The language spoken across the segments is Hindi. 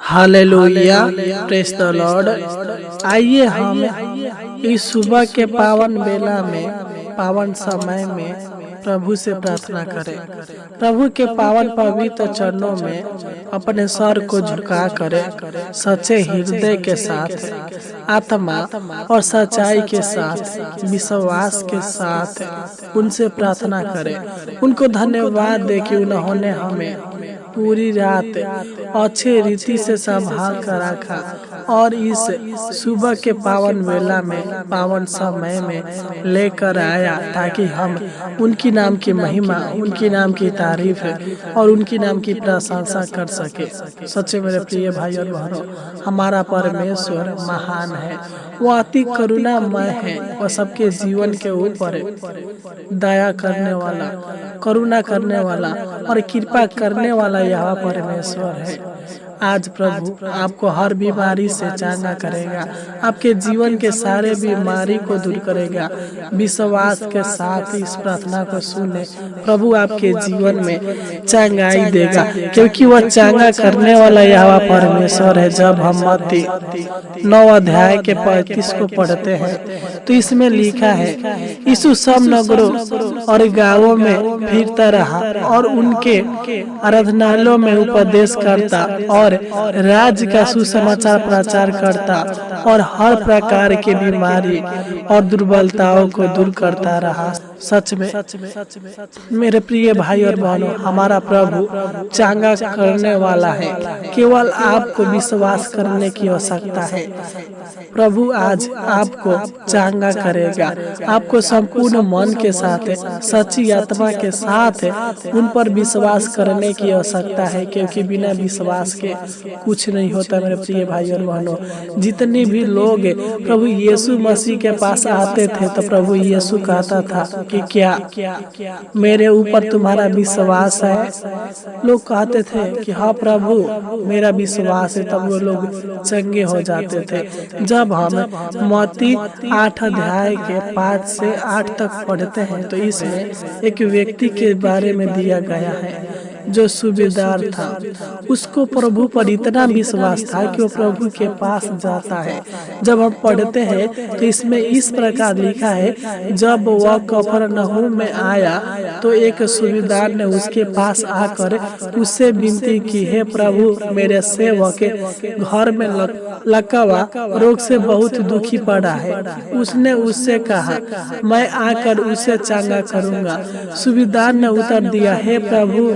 Hallelujah, praise the Lord. आइए हम इस सुबह के पावन बेला में, पावन समय में प्रभु से प्रार्थना करें। प्रभु के पावन पवित्र चरणों में अपने सर को झुका करें, सच्चे हृदय के साथ, आत्मा और सच्चाई के साथ, विश्वास के साथ उनसे प्रार्थना करें। उनको धन्यवाद दे कि उन्होंने हमें पूरी रात अच्छे रीति से संभाल कर रखा और इस सुबह के पावन वेला में, पावन समय में लेकर आया, ताकि हम उनकी नाम की महिमा, उनकी नाम की तारीफ और उनकी नाम की प्रशंसा कर सके। सच्चे मेरे प्रिय भाई और बहनों, हमारा परमेश्वर महान है, वो अति करुणामय है और सबके जीवन के ऊपर दया करने वाला, करुणा करने वाला और कृपा करने वाला यह परमेश्वर है। आज प्रभु आपको हर बीमारी से चंगा करेगा, आपके जीवन के सारे बीमारी को दूर करेगा। विश्वास के साथ इस प्रार्थना को सुने, प्रभु आपके जीवन में चंगाई देगा, क्योंकि वह चंगा करने वाला यह परमेश्वर है। जब हम मत्ती 9 अध्याय के 35 को पढ़ते हैं तो इसमें लिखा है, यीशु सब नगरों और गांवों में फिरता रहा और उनके आराधनालयों में उपदेश करता और राज्य का सुसमाचार प्रचार करता और हर प्रकार की बीमारी और दुर्बलताओं को दूर करता रहा। सच में मेरे प्रिय भाई और बहनों, हमारा प्रभु चंगा करने वाला है, केवल आपको विश्वास करने की आवश्यकता है। प्रभु आज आपको चंगा करेगा, आपको संपूर्ण मन के साथ, सच्ची आत्मा के साथ उन पर विश्वास करने की आवश्यकता है, क्योंकि बिना विश्वास के कुछ नहीं होता। मेरे प्रिय भाई और बहनों, जितने भी लोग प्रभु यीशु मसीह के पास आते थे तो प्रभु यीशु कहता था कि क्या मेरे ऊपर तुम्हारा विश्वास है? लोग कहते थे कि हाँ प्रभु मेरा विश्वास है, तब वो लोग चंगे हो जाते थे। जब हम मत्ती 8 अध्याय के 5 से 8 तक पढ़ते हैं तो इसमें एक व्यक्ति के बारे में दिया गया है जो सूबेदार था। उसको प्रभु पर इतना विश्वास था कि वो प्रभु के पास जाता है। जब हम पढ़ते हैं तो इसमें इस प्रकार लिखा है, जब वह कफरनहूम में आया तो एक सूबेदार ने उसके पास आकर उससे विनती की, हे प्रभु मेरे सेवक के घर में लकवा रोग से बहुत दुखी पड़ा है। उसने उससे कहा, मैं आकर उसे चंगा करूंगा। सूबेदार ने उत्तर दिया, हे प्रभु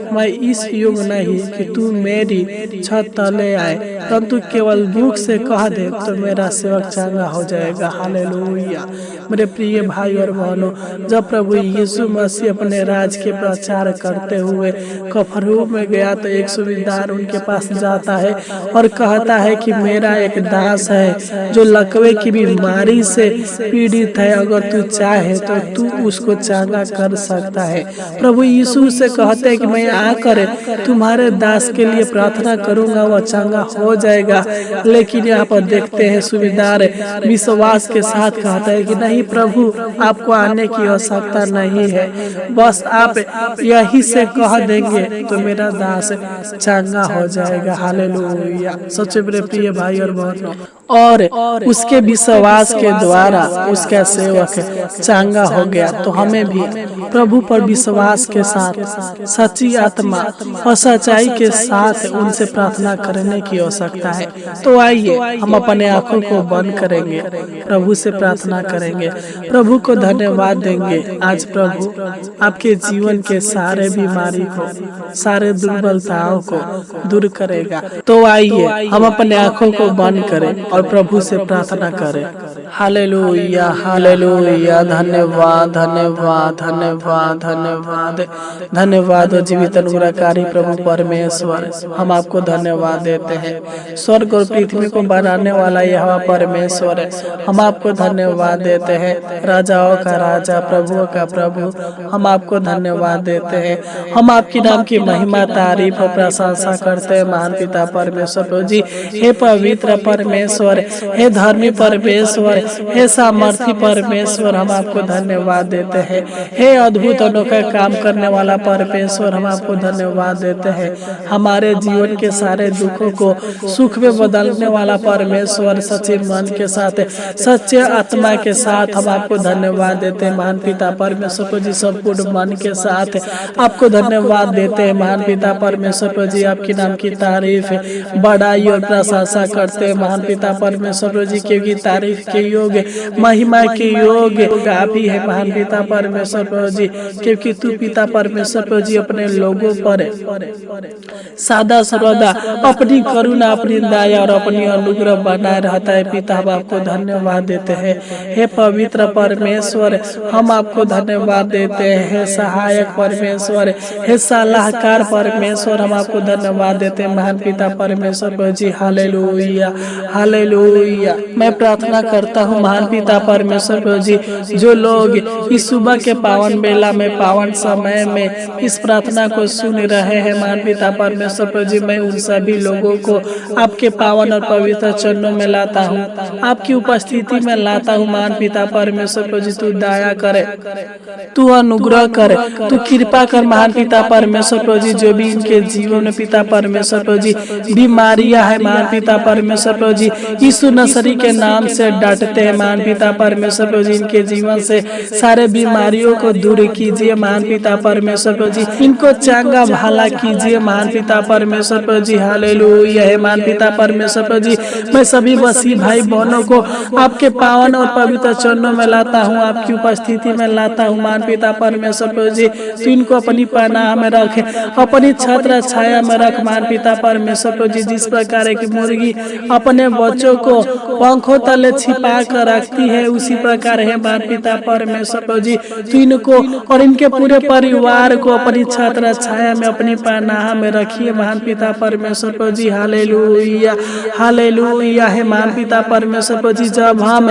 मैं इस युग नहीं कि तू मेरी छत तले आए, परंतु केवल मुख से कह दे तो मेरा सेवक चंगा हो जाएगा। हालेलुया। मेरे प्रिय भाई और बहनों, जब प्रभु यीशु मसीह अपने राज के प्रचार करते हुए कफरनहूम में गया तो एक सूबेदार उनके पास जाता है और कहता है कि मेरा एक दास है जो लकवे की बीमारी से पीड़ित है, अगर तू चाहे तो तू उसको चंगा कर सकता है। प्रभु यीशु से कहते हैं कि मैं आकर तुम्हारे दास के लिए प्रार्थना करूंगा, वह चंगा हो जाएगा। लेकिन यहाँ पर देखते हैं सूबेदार विश्वास के साथ कहता है कि नहीं प्रभु, आपको आने की आवश्यकता नहीं है, बस आप यही से कह देंगे तो मेरा दास चंगा हो जाएगा। हालेलुया। सच्चे मेरे प्रिय भाई और बहनों, और उसके विश्वास के द्वारा उसका सेवक चंगा हो गया। तो हमें भी प्रभु पर विश्वास के साथ, सच्ची आत्मा और सच्चाई के साथ उनसे प्रार्थना करने की आवश्यकता है। तो आइए हम अपने आंखों को बंद करेंगे, प्रभु से प्रार्थना करेंगे, प्रभु को धन्यवाद देंगे। आज प्रभु आपके जीवन के सारे बीमारी को, सारे दुर्बलताओं को दूर करेगा। तो आइए हम अपने आंखों को बंद करें और प्रभु से प्रार्थना करें। Hallelujah, hallelujah. धन्यवाद, धन्यवाद, धन्यवाद, धन्यवाद, धन्यवाद जीवित अनुग्रहकारी प्रभु परमेश्वर, हम आपको धन्यवाद देते हैं। स्वर्ग और पृथ्वी को बनाने वाला यह परमेश्वर है, हम आपको धन्यवाद देते हैं। राजाओं का राजा, प्रभुओं का प्रभु, हम आपको धन्यवाद देते हैं। हम आपकी नाम की महिमा, तारीफ और प्रशंसा करते हैं। महान पिता परमेश्वर प्रभु जी, हे पवित्र परमेश्वर, हे धर्मी परमेश्वर, परमेश्वर, हे सामर्थी परमेश्वर, हम आपको धन्यवाद देते हैं। हे अद्भुत अनोखा काम करने वाला परमेश्वर, हम आपको धन्यवाद देते हैं। हमारे जीवन के सारे दुखों को सुख में बदलने वाला परमेश्वर, सच्चे मन के साथ, सच्चे आत्मा के साथ हम आपको धन्यवाद देते हैं। महान पिता परमेश्वर जी, संपूर्ण मन के साथ आपको धन्यवाद देते हैं। महान पिता परमेश्वर जी, आपके नाम की तारीफ, बड़ाई और प्रशंसा करते हैं। महान पिता परमेश्वर जी, क्योंकि तारीफ के योग, महिमा के योग आप ही है। महान पिता परमेश्वर जी, क्योंकि तू पिता परमेश्वर जी अपने लोगों पर सदा सर्वदा अपनी करुणा, अपनी दया और अपनी अनुग्रह बनाए रहता है। पिता, हम आपको धन्यवाद देते हैं। हे पवित्र परमेश्वर, हम आपको धन्यवाद देते हैं। हे सहायक परमेश्वर, हे सलाहकार परमेश्वर, हम आपको धन्यवाद देते हैं। महान पिता परमेश्वर जी, हालेलुया हालेलुया। मैं प्रार्थना करता हूँ महान पिता परमेश्वर जी, जो लोग इस सुबह के पावन बेला में, पावन समय में इस प्रार्थना को सुन रहे हैं, महान पिता परमेश्वर जी, मैं उन सभी लोगों को आपके पावन और पवित्र चरणों में लाता हूँ, आपकी उपस्थिति में लाता हूँ। महान पिता परमेश्वर जी, तू दया करे, तू अनुग्रह करे, तू कृपा कर। महान पिता परमेश्वर जी, जो भी इनके जीवन में पिता परमेश्वर जी बीमारियां है, महान पिता परमेश्वर जी यीशु नसरी के नाम से डटते हैं। महान पिता परमेश्वर जी, इनके जीवन से सारे बीमारियों को दूर कीजिए। महान पिता परमेश्वर जी, इनको चंगा भला कीजिए। महान पिता परमेश्वर जी, हालेलुया है। महान पिता परमेश्वर जी, मैं सभी वसी भाई बहनों को आपके पावन और पवित्र चरणों में लाता हूँ, आपकी उपस्थिति में लाता हूँ। महान पिता परमेश्वर जी, तू इनको अपनी पनाह में रखे, अपनी छत्र छाया में रख। महान पिता परमेश्वर जी, जिस प्रकार की मुर्गी अपने बच्चों को पंखों तले छिपा कर रखती है, उसी प्रकार है महान पिता परमेश्वर जी, तू इनको और इनके पूरे परिवार को अपनी छत्र छाया में, अपनी पनाह में रखिए। महान पिता परमेश्वर जी, हालेलुया हालेलुया है। महान पिता परमेश्वर जी, जब हम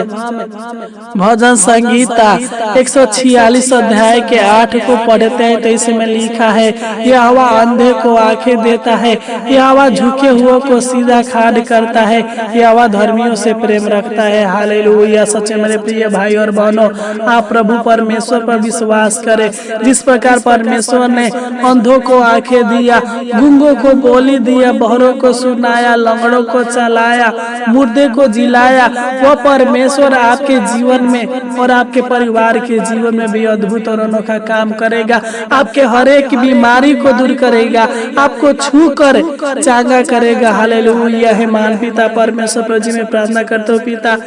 भजन संगीता 146 अध्याय के 8 को पढ़ते हैं तो इसमें लिखा है, यहोवा अंधे को आंखें देता है, यहोवा झुके हुए को सीधा खाड़ करता है, यहोवा धर्मियों से प्रेम रखता है। हालेलुया। सच्चे मेरे प्रिय भाई और बहनों, आप प्रभु परमेश्वर पर विश्वास करें। जिस प्रकार परमेश्वर ने अंधों को आंखें दिया, गूंगों को बोली दिया, बहरों को सुनाया, लंगड़ों को चलाया, मुर्दे को जिलाया, वह परमेश्वर आपके जीवन में और आपके परिवार के जीवन में भी अद्भुत और अनोखा काम करेगा। आपके हर एक बीमारी को दूर करेगा, आपको छू कर चंगा करेगा। हालेलुया है। महान पिता परमेश्वर जी, मैं प्रार्थना करता हूँ पिता,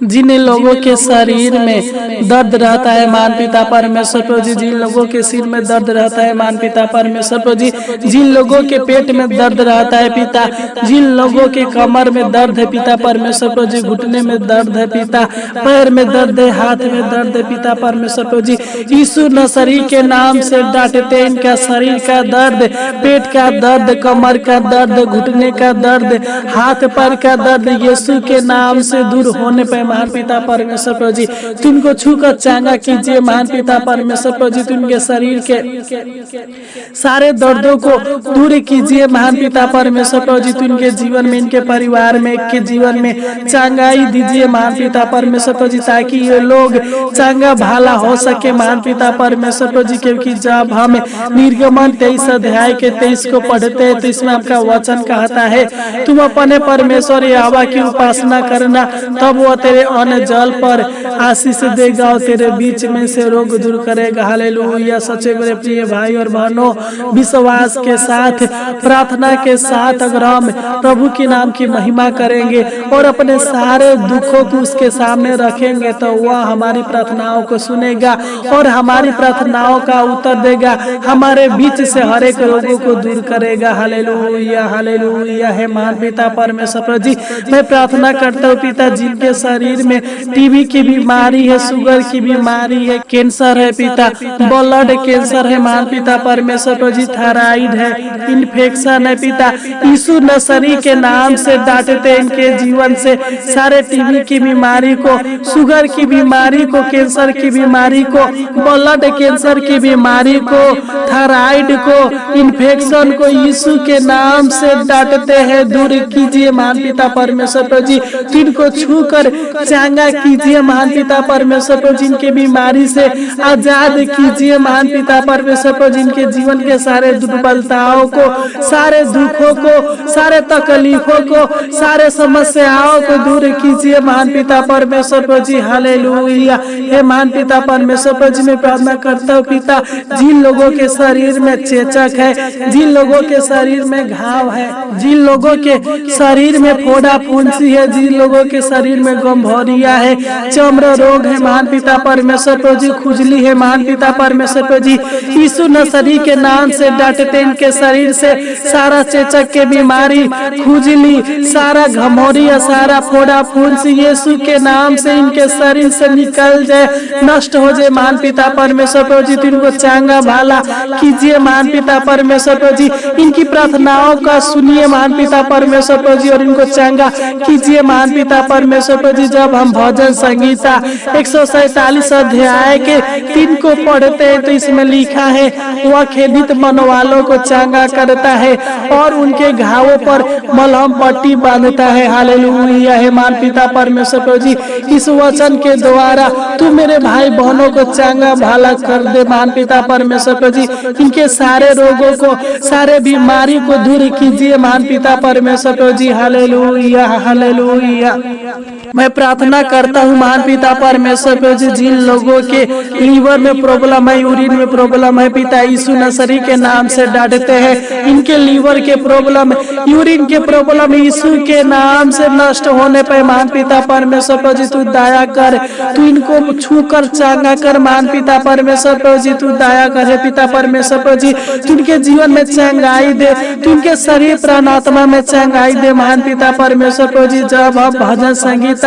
जिन लोगों के शरीर में दर्द रहता है, महान पिता परमेश्वर जी, जिन लोगों के सिर में दर्द रहता है, महान पिता परमेश्वर जी, जिन लोगों के पेट में दर्द रहता है पिता, जिन लोगों के कमर में दर्द है पिता परमेश्वर जी, घुटने में दर्द है पिता, पैर में दर्द है, हाथ में दर्द है पिता परमेश्वर जी, यीशु नसरी के नाम से डांटते हैं। इनका शरीर का दर्द, पेट का दर्द, कमर का दर्द, घुटने का दर्द, हाथ पैर का दर्द यीशु के नाम से दूर होने पर महान पिता परमेश्वर जी, तुमको छूकर चंगा कीजिए। महान पिता परमेश्वर जी, तुमके शरीर के सारे दर्दों को दूर कीजिए। महान पिता परमेश्वर जी, तुमके जीवन में, इनके परिवार में, के जीवन में चंगाई दीजिए। महान पिता परमेश्वर जी, ताकि ये लोग चंगा भला हो सके। महान पिता परमेश्वर जी, क्योंकि जब हम निर्गमन 23 अध्याय के 23 को पढ़ते हैं तो इसमें आपका वचन कहता है, तुम अपने परमेश्वर यहोवा की उपासना करना, तब वो तेरे अन्न जल पर आशीष देगा और तेरे बीच में से रोग दूर करेगा। हालेलुया। सच्चे मेरे प्रिय भाई और बहनों, विश्वास के साथ, प्रार्थना के साथ अगर हम प्रभु के नाम की महिमा करेंगे और अपने सारे दुखों को उसके सामने रखेंगे तो वह हमारी प्रार्थनाओं को सुनेगा और हमारी प्रार्थनाओं का उत्तर देगा, हमारे बीच से हर एक रोगों को दूर करेगा। हालेलुया हालेलुया है। महान पिता परमेश्वर जी, मैं प्रार्थना करता हूँ पिता, जिनके शरीर में टीबी की बीमारी है, शुगर की बीमारी है, कैंसर है पिता, ब्लड कैंसर है, महान पिता परमेश्वर जी, थायराइड है, इन्फेक्शन है पिता, यीशु नसरी के नाम से डांटते इनके जीवन से सारे टीबी की बीमारी को, शुगर की बीमारी को, कैंसर की बीमारी को, ब्लड कैंसर की बीमारी को, थायराइड को, इन्फेक्शन को यीशु के नाम से डांटते हैं, दूर कीजिए। महान पिता परमेश्वर जी, जिनको छू कर चांगा कीजिए महान पिता परमेश्वर प्रभु, जिनके बीमारी से आजाद कीजिए महान पिता परमेश्वर प्रभु, जिनके जीवन के सारे दुर्बलताओं को, सारे दुखों को, सारे तकलीफों को, सारे समस्याओं को दूर कीजिए महान पिता परमेश्वर प्रभु जी। हालेलुया। हे महान पिता परमेश्वर प्रभु जी, मैं प्रार्थना करता हूँ पिता, जिन लोगों के शरीर में चेचक है, जिन लोगों के शरीर में घाव है, जिन लोगों के शरीर में फोड़ा फुंसी है, जिन लोगों के शरीर में गंभौरिया है, चमड़ा रोग है महान पिता परमेश्वर प्रभु जी, खुजली है महान पिता परमेश्वर प्रभु जी, यीशु नसरी के नाम से डांटते इनके शरीर से सारा चेचक के बीमारी, खुजली, सारा घमौरिया, सारा फोड़ा फुंसी यीशु के नाम से इनके शरीर से निकल जाए, नष्ट हो जाए महान पिता परमेश्वर प्रभु जी। इनको चांगा भाला कीजिए महान पिता परमेश्वर प्रभु जी, इनकी प्रार्थनाओं का सुनिए महान पिता परमेश्वर प्रभु जी, और इनको चांगा कीजिए महान पिता परमेश्वर प्रभु जी। जब हम भजन संगीता 147 अध्याय के 3 को पढ़ते हैं तो इसमें लिखा है, वह खेदित मन वालों को चांगा करता है और उनके घावों पर मलहम पट्टी बांधता है। हालेलुया। हे महान पिता परमेश्वर प्रभु जी, इस वचन के द्वारा तू मेरे भाई बहनों को चांगा भाला कर दे महान पिता परमेश्वर प्रभु जी, इनके सारे रोगों को, सारे बीमारी को दूर कीजिए महान पिता परमेश्वर प्रभु जी। Hallelujah, hallelujah. मैं प्रार्थना करता हूँ महान पिता परमेश्वर प्रभु जी, जिन लोगों के लीवर में प्रॉब्लम है, यूरिन में प्रॉब्लम है, पिता यीशु नसरी के नाम से डांटते हैं, इनके लीवर के प्रॉब्लम, यूरिन के प्रॉब्लम यीशु के नाम से नष्ट होने पे महान पिता परमेश्वर प्रभु जी, तू दया कर, तू इनको छू कर चांगा कर महान पिता परमेश्वर प्रभु जी, तू दया कर। हे पिता परमेश्वर प्रभु जी, तू इनके जीवन में चंगाई दे, तू इनके शरीर प्राण आत्मा में चंगाई दे महान पिता परमेश्वर प्रभु जी। जब हम भजन संगीता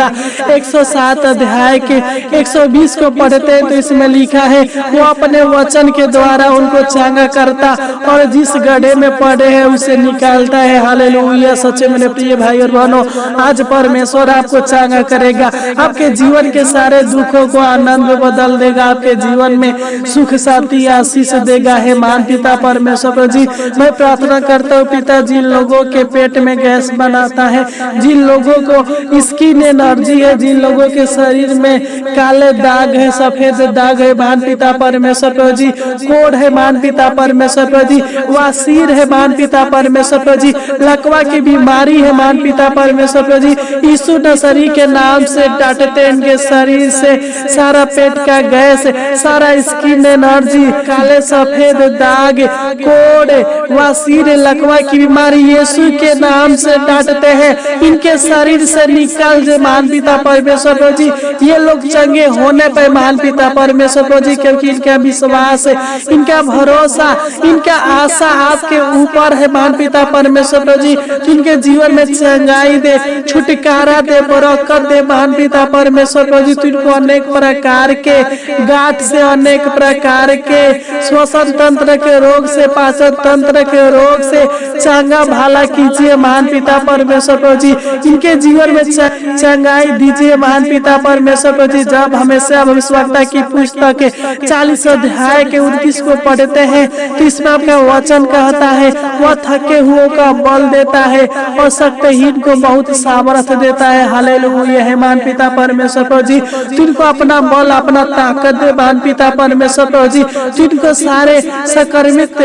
107 अध्याय के 120 को पढ़ते हैं तो इसमें लिखा है, वो अपने वचन के द्वारा उनको चांगा करता और जिस गड्ढे में पड़े हैं उसे निकालता है। हालेलुया। सच्चे मेरे प्रिय भाई और बहनों, आज परमेश्वर आपको चांगा करेगा, आपके जीवन के सारे दुखों को आनंद में बदल देगा, आपके जीवन में सुख शांति आशीष देगा। है महान पिता परमेश्वर प्रभु जी, मैं प्रार्थना करता हूँ पिता, जिन लोगों के पेट में गैस बनाता है, जिन लोगों को स्किन एलर्जी है, जिन लोगों के शरीर में काले दाग है, सफेद दाग है महान पिता परमेश्वर प्रभु जी, कोढ़ है महान पिता परमेश्वर प्रभु जी, वासीर है महान पिता परमेश्वर प्रभु जी, लकवा की बीमारी है महान पिता परमेश्वर प्रभु जी, यीशु नसरी के नाम से डांटते इनके शरीर से सारा पेट का गैस, सारा स्किन एलर्जी, काले सफेद दाग, कोढ़, वासीर, लकवा की बीमारी यीशु के नाम से डांटते हैं, इनके शरीर से निकल जाए महान पिता परमेश्वर प्रभु जी। ये लोग चंगे होने पे महान पिता परमेश्वर प्रभु जी, क्योंकि इनका विश्वास, इनका भरोसा, इनका आशा आपके ऊपर है महान पिता परमेश्वर प्रभु जी। इनके जीवन में चंगाई दे, छुटकारा दे, बरकत दे महान पिता परमेश्वर प्रभु जी। इनको अनेक प्रकार के गांठ से, अनेक प्रकार के श्वसन तंत्र के रोग से, पाचन तंत्र के रोग से चंगा भाला कीजिए महान पिता परमेश्वर प्रभु जी। इनके जीवन में चंगाई दीजिए महान पिता परमेश्वर प्रभु जी। जब हमेशा भविष्यवक्ता की पुस्तक 40 अध्याय के 29 को पढ़ते हैं तो इसमें आपका वचन कहता है, वह थके हुओं का बल देता है और शक्तिहीन को बहुत सामर्थ देता है। हालेलुया। है महान पिता परमेश्वर प्रभु जी, तुमको अपना बल, अपना ताकत दे महान पिता परमेश्वर प्रभु जी। तुमको सारे संक्रमित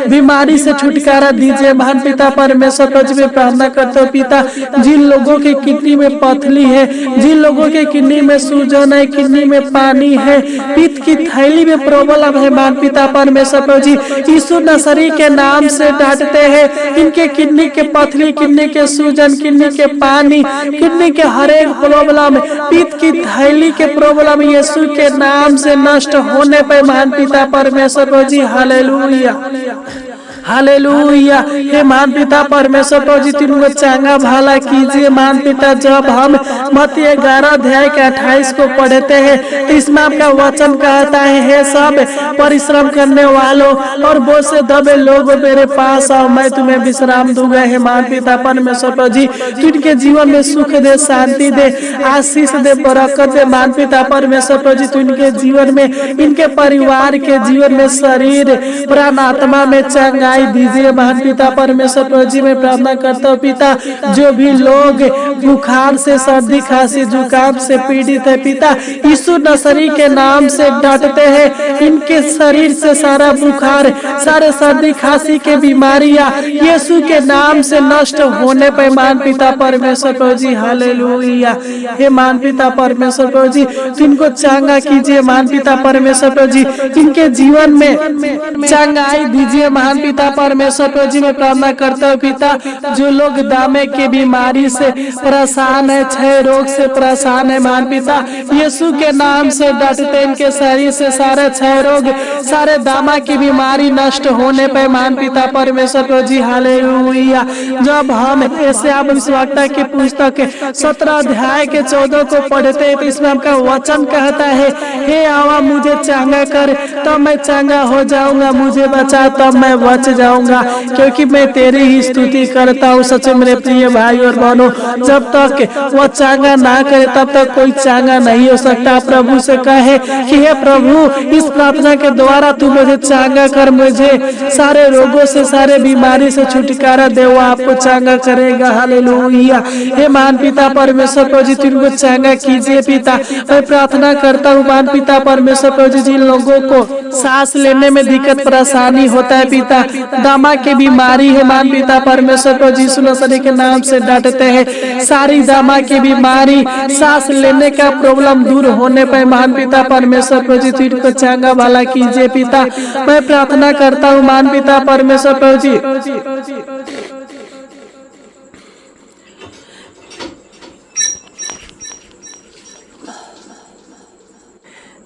बीमारी से छुटकारा दीजिए महान पिता परमेश्वर प्रभु जी। मैं प्रार्थना करता हूँ पिता, जिन लोगों के किडनी में पथली है, जिन लोगों के किडनी में सूजन है, किडनी में पानी है, पित्त की थैली में प्रॉब्लम है महान पिता परमेश्वर प्रभु जी, यीशु नसरी के नाम से डांटते हैं, इनके किडनी के पथली, किडनी के सूजन, किडनी के पानी, किडनी के हर एक प्रॉब्लम, पित्त की थैली के प्रॉब्लम यीशु के नाम से नष्ट होने पे महान पिता परमेश्वर प्रभु जी। Hallelujah, hallelujah. हे महान पिता परमेश्वर प्रभु जी, तुमको चांगा भाला कीजिए महान पिता। जब हम मत्ती 11 अध्याय के 28 को पढ़ते हैं तो इसमें आपका वचन कहता है, हे सब परिश्रम करने वालों और बोझ से दबे लोग मेरे पास आओ, मैं तुम्हें विश्राम दूंगा। हे महान पिता परमेश्वर प्रभु जी, तू इनके जीवन में सुख दे, शांति दे, आशीष दे, बरकत दे महान पिता परमेश्वर प्रभु जी। तू इनके जीवन में, इनके परिवार के जीवन में शरीर प्राण आत्मा में चंगाई दीजिए महान पिता परमेश्वर प्रभु जी। मैं प्रार्थना करता हूँ पिता, जो भी लोग बुखार से, सर्दी खांसी जुकाम से पीड़ित है पिता, यीशु नसरी के नाम से डांटते हैं, इनके शरीर से सारा बुखार, सारे सर्दी खांसी के बीमारियां यीशु के नाम से नष्ट होने पे मान पिता परमेश्वर प्रभु जी हालेलुया। हे मान पिता परमेश्वर प्रभु जी इनको चांगा कीजिए मान पिता परमेश्वर प्रभु जी, इनके जीवन में चांगाई दीजिए मान पिता परमेश्वर प्रभु जी। मैं प्रार्थना करता हूँ पिता, जो लोग दामे के बीमारी से परेशान है, क्षय रोग से परेशान है मान पिता, यीशु के नाम से डांटते इनके शरीर से सारे क्षय रोग, सारे दामा की बीमारी नष्ट होने पे मान पिता परमेश्वर प्रभु जी हालेलुया। जब हम ऐसे आप विश्वासता की पुस्तक 17 अध्याय के 14 को पढ़ते हैं तो इसमें आपका वचन कहता है, हे आवा मुझे चांगा कर तब मैं चांगा हो जाऊंगा, मुझे बचा तब मैं बच जाऊंगा, क्योंकि मैं तेरी ही स्तुति करता हूँ। सच मेरे प्रिय भाई और बहनों, जब तक वो चांगा ना करे तब तक कोई चांगा नहीं हो सकता। प्रभु से कहे कि हे प्रभु, इस प्रार्थना के द्वारा तू मुझे चांगा कर, मुझे सारे रोगों से, सारे बीमारी से छुटकारा दे, वो आपको चांगा करेगा हालेलुया। हे मान पिता परमेश्वर प्रभु जी तुमको चांगा कीजिए पिता। मैं प्रार्थना करता हूँ मान पिता परमेश्वर प्रभु जी, जिन लोगों को सांस लेने में दिक्कत परेशानी होता है पिता, दमा की बीमारी है मान पिता परमेश्वर प्रभु जी यीशु नसरी के नाम से डांटते हैं, सारी दमा की बीमारी, सांस लेने का प्रॉब्लम दूर होने पर मान पिता परमेश्वर प्रभु जी तुमको चांगा वाला कीजिए पिता। मैं प्रार्थना करता हूँ मान पिता परमेश्वर प्रभु जी,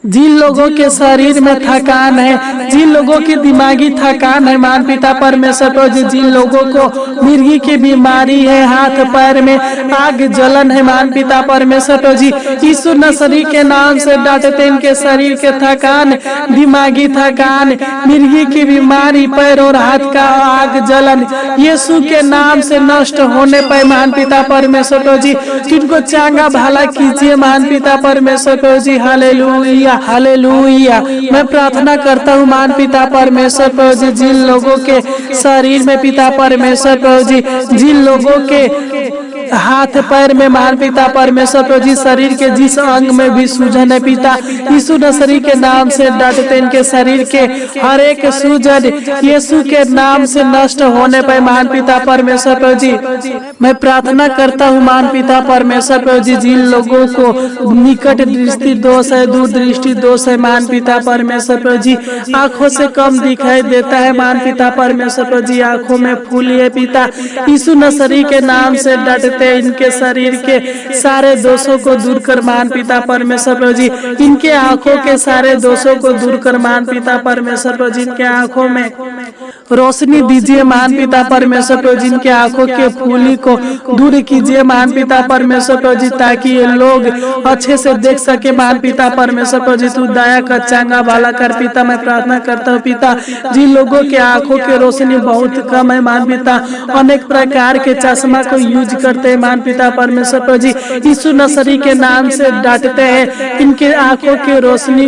जिन लोगों के शरीर में थकान है, जिन लोगों की दिमागी थकान है मान पिता परमेश्वर प्रभु जी, जिन लोगों को मिर्गी की बीमारी है, हाथ पैर में आग जलन है मान पिता परमेश्वर प्रभु जी, यीशु नसरी के नाम से डांटते इनके शरीर के थकान, दिमागी थकान, मिर्गी की बीमारी, पैर और हाथ का आग जलन यीशु के नाम से नष्ट होने पर मान पिता परमेश्वर प्रभु जी इनको चांगा भला कीजिए मान पिता परमेश्वर प्रभु जी हालेलुया हालेलुया। मैं प्रार्थना करता हूँ मान पिता परमेश्वर प्रभु जी, जिन लोगों के शरीर में पिता परमेश्वर प्रभु जी, जिन लोगों के हाथ पैर में मान पिता परमेश्वर प्रभु जी, शरीर के जिस अंग में भी सूजन है पिता, यीशु नसरी के नाम से डांटते इनके शरीर के हर एक सूजन यीशु के नाम से नष्ट होने पर मान पिता परमेश्वर प्रभु जी। मैं प्रार्थना करता हूँ मान पिता परमेश्वर प्रभु जी, जिन लोगों को निकट दृष्टि दोष है, दूर दृष्टि दोष है मान पिता परमेश्वर प्रभु जी, आंखों से कम दिखाई देता है मान पिता परमेश्वर प्रभु जी, आंखों में फूली है पिता, यीशु नसरी के नाम से डांटते इनके शरीर के सारे दोषों को दूर कर मान पिता परमेश्वर प्रभु जी, इनके आंखों के सारे दोषों को दूर कर मान पिता परमेश्वर प्रभु जी, इनके आंखों में रोशनी दीजिए मान पिता परमेश्वर प्रभु जी, इनके आंखों के फूली को दूर कीजिए मान पिता परमेश्वर प्रभु जी, ताकि ये लोग अच्छे से देख सके मान पिता परमेश्वर प्रभु जी, तू दया कर चांगा वाला कर पिता। मैं प्रार्थना करता हूँ पिता, जिन लोगों के आंखों की रोशनी बहुत कम है मान पिता, अनेक प्रकार के चश्मा को यूज करते हैं मान पिता परमेश्वर प्रभु जी, यीशु नसरी के नाम से डांटते हैं, इनके आंखों की रोशनी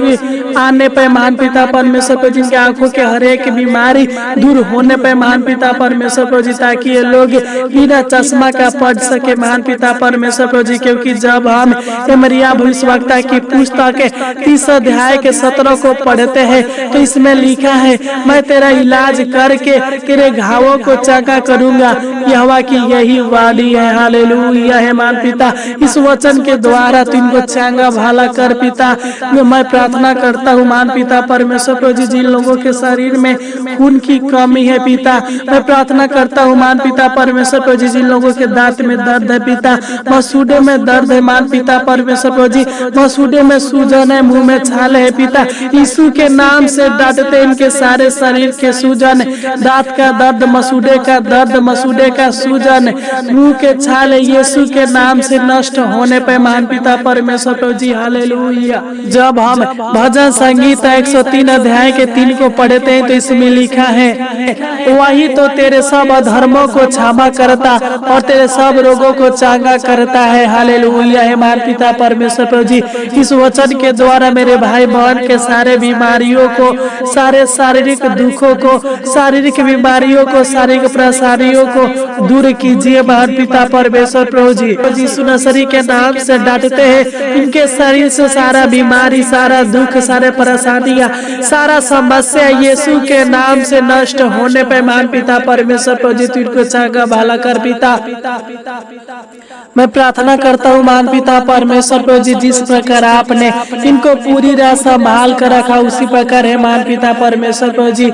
आने पे मान पिता परमेश्वर प्रभु जी, इनके आंखों के हर एक बीमारी दूर होने पे मान पिता परमेश्वर प्रभु जी, ताकि ये लोग बिना चश्मा का पढ़ सके मान पिता परमेश्वर प्रभु जी। क्योंकि जब हम यिर्मयाह भविष्यवक्ता की पुस्तक 30 अध्याय के 17 को पढ़ते हैं तो इसमें लिखा है, मैं तेरा इलाज करके तेरे घावों को चंगा करूंगा, यहोवा की यही वाणी है हालेलुया। है मान पिता, इस वचन के द्वारा तुमको चांगा भला कर पिता। मैं प्रार्थना करता हूँ मान पिता परमेश्वर प्रभु जी, जिन लोगों के शरीर में खून की कमी है पिता, मैं प्रार्थना करता हूँ मान पिता परमेश्वर प्रभु जी, जिन लोगों के दांत में दर्द है पिता, मसूड़े में दर्द है मान पिता परमेश्वर प्रभु जी, मसूड़े में सूजन है, मुंह में छाले है पिता, यीशु के नाम से डांटते इनके सारे शरीर के सूजन, दांत का दर्द, मसूड़े का दर्द, मसूड़े का सूजन, मुंह के छाले यीशु के नाम से नष्ट होने पे मान पिता परमेश्वर प्रभु जी हालेलुया। जब हम भजन संगीत 103 अध्याय के 3 को पढ़ते हैं तो इसमें लिखा है, वही तो तेरे सब अधर्मों को क्षमा करता और तेरे सब रोगों को चांगा करता है हालेलुया। है मान पिता परमेश्वर प्रभु जी, इस वचन के द्वारा मेरे भाई बहन के सारे बीमारियों को, सारे शारीरिक दुखों को, शारीरिक बीमारियों को, शारीरिक परेशानियों को दूर कीजिए महान पिता परमेश्वर प्रभु जी। यीशु नसरी के नाम से डांटते हैं, इनके शरीर से सारा बीमारी, सारा दुख, सारे परेशानियां, सारा समस्या यीशु के नाम से नष्ट होने पे महान पिता परमेश्वर प्रभु जी, तू इनको चांगा भला कर पिता। मैं प्रार्थना करता हूँ महान पिता परमेश्वर प्रभु जी, जिस प्रकार आपने इनको पूरी रात संभाल कर रखा उसी प्रकार है महान पिता परमेश्वर प्रभु जी,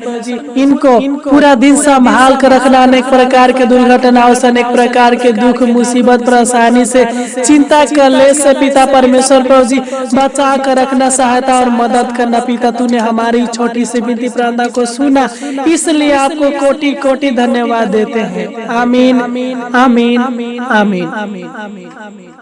इनको पूरा दिन संभाल कर रखना, अनेक प्रकार के दुर्घटनाओं से, अनेक प्रकार के दुख, मुसीबत, परेशानी से, चिंता, कलेश से पिता परमेश्वर प्रभु जी बचा कर रखना, सहायता और मदद करना पिता। तूने हमारी छोटी सी विनती प्रार्थना को सुना, इसलिए आपको कोटि कोटि धन्यवाद देते हैं। आमीन आमीन आमीन आमीन।